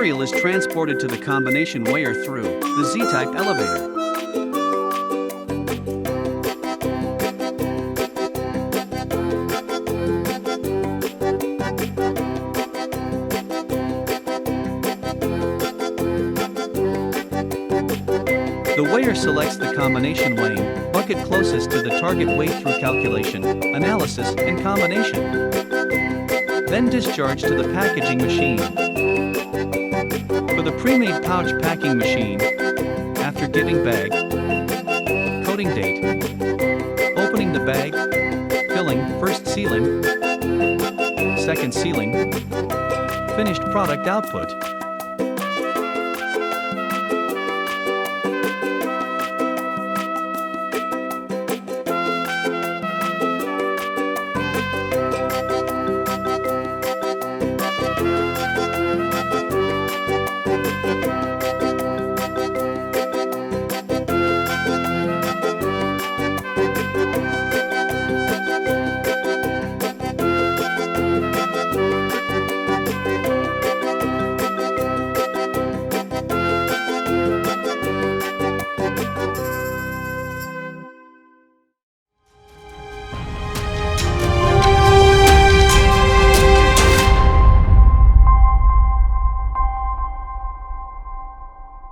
material is transported to the combination weigher through the Z-type elevator. The weigher selects the combination weighing bucket closest to the target weight through calculation, analysis, and combination. Then discharge to the packaging machine. For the pre-made pouch packing machine, after giving bag, coating date, opening the bag, filling, first sealing, second sealing, finished product output.